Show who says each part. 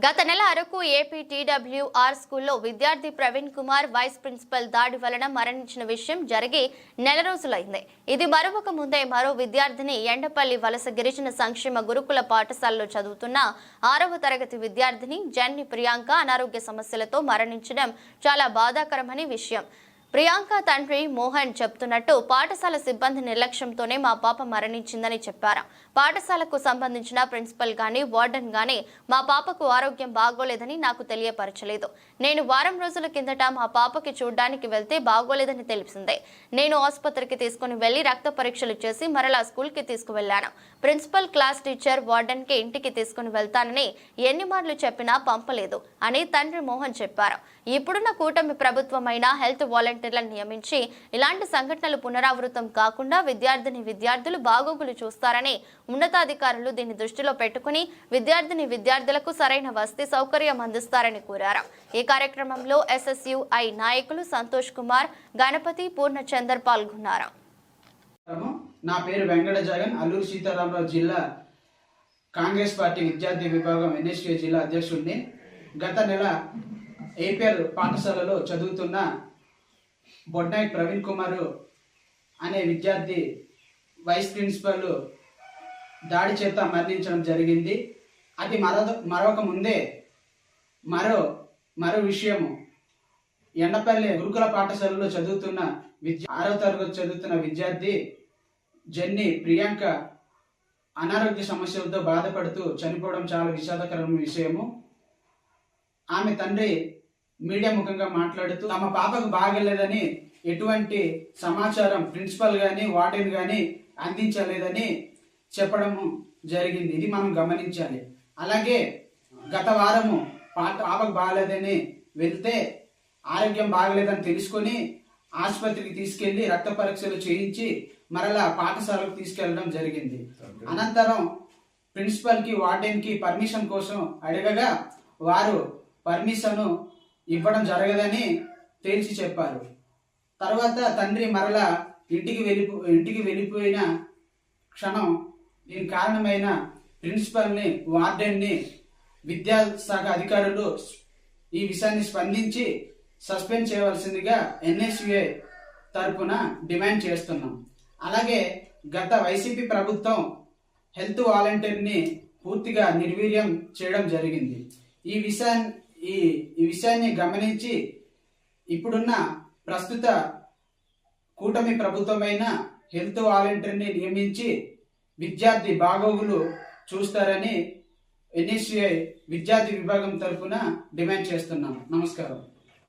Speaker 1: గత నెల Araku AP TWR స్కూల్లో విద్యార్థి ప్రవీణ్ కుమార్ వైస్ ప్రిన్సిపల్ దాడి వలన మరణించిన విషయం జరిగి నెల రోజులైంది. ఇది మరొక ముందే మరో విద్యార్థిని ఎండపల్లి వలస గిరిజన సంక్షేమ గురుకుల పాఠశాలలో చదువుతున్న 6వ తరగతి విద్యార్థిని జన్ని ప్రియాంక అనారోగ్య సమస్యలతో మరణించడం చాలా బాధాకరమని విషయం. ప్రియాంక తండ్రి మోహన్ చెప్తున్నట్టు పాఠశాల సిబ్బంది నిర్లక్ష్యంతోనే మా పాప మరణించిందని చెప్పారు. పాఠశాలకు సంబంధించిన ప్రిన్సిపల్ గాని వార్డెన్ గాని మా పాపకు ఆరోగ్యం బాగోలేదని నాకు తెలియపరచలేదు. నేను వారం రోజుల కిందట మా పాపకి చూడ్డానికి వెళ్తే బాగోలేదని తెలిసిందే. నేను ఆసుపత్రికి తీసుకుని వెళ్లి రక్త పరీక్షలు చేసి మరలా స్కూల్కి తీసుకువెళ్లాను. ప్రిన్సిపల్, క్లాస్ టీచర్, వార్డెన్ కి ఇంటికి తీసుకుని వెళ్తానని ఎన్ని మార్లు చెప్పినా పంపలేదు అని తండ్రి మోహన్ చెప్పారు. ఇప్పుడున్న కూటమి ప్రభుత్వమైన హెల్త్ వాలంటీర్లను నియమించి ఇలాంటి సంఘటనలు పునరావృతం కాకుండా విద్యార్థులు బాగోగులు చూస్తారని ఉన్నతాధికారులు దీన్ని దృష్టిలో పెట్టుకుని విద్యార్థులకు సరైన వసతి సౌకర్యం అందిస్తారని కోరారు. ఈ కార్యక్రమంలో SSUI నాయకులు సంతోష్ కుమార్, గణపతి, పూర్ణచందర్ పాల్గొన్నారు.
Speaker 2: నా పేరు వెంకట జగన్, అల్లూరు సీతారామరావు జిల్లా కాంగ్రెస్ పార్టీ విద్యార్థి విభాగం NSUI జిల్లా అధ్యక్షుడిని. గత నెల ఏపీఆర్ పాఠశాలలో చదువుతున్న బొడ్నాయక్ ప్రవీణ్ కుమార్ అనే విద్యార్థి వైస్ ప్రిన్సిపల్ దాడి చేత మరణించడం జరిగింది. అది మరొక ముందే మరో విషయము, ఎండపల్లి గురుకుల పాఠశాలలో చదువుతున్న 6వ తరగతి చదువుతున్న విద్యార్థి జన్ని ప్రియాంక అనారోగ్య సమస్యలతో బాధపడుతూ చనిపోవడం చాలా విషాదకరమైన విషయము. ఆమె తండ్రి మీడియా ముఖంగా మాట్లాడుతూ తమ పాపకు బాగలేదని ఎటువంటి సమాచారం ప్రిన్సిపల్ గాని వార్డెన్ గాని అందించలేదని చెప్పడము జరిగింది. ఇది మనం గమనించాలి. అలాగే గత వారము పాపకు బాగలేదని వెళ్తే ఆరోగ్యం బాగలేదని తెలుసుకొని ఆసుపత్రికి తీసుకెళ్లి రక్త పరీక్షలు చేయించి మరలా పాఠశాలకు తీసుకెళ్లడం జరిగింది. అనంతరం ప్రిన్సిపల్ కి వార్డెన్ కి పర్మిషన్ కోసం అడగగా వారు పర్మిషన్ ఇవ్వడం జరగదని తేల్చి చెప్పారు. తర్వాత తండ్రి మరలా ఇంటికి వెళ్ళిపోయిన క్షణం దీనికి కారణమైన ప్రిన్సిపల్ని, వార్డెన్ని, విద్యాశాఖ అధికారులు ఈ విషయాన్ని స్పందించి సస్పెండ్ చేయవలసిందిగా NSUI తరపున డిమాండ్ చేస్తున్నాం. అలాగే గత వైసీపీ ప్రభుత్వం హెల్త్ వాలంటీర్ని పూర్తిగా నిర్వీర్యం చేయడం జరిగింది. ఈ విషయాన్ని గమనించి ఇప్పుడున్న ప్రస్తుత కూటమి ప్రభుత్వమైన హెల్త్ వాలంటీర్ని నియమించి విద్యార్థి బాగోగులు చూస్తారని NSUI విద్యార్థి విభాగం తరపున డిమాండ్ చేస్తున్నాం. నమస్కారం.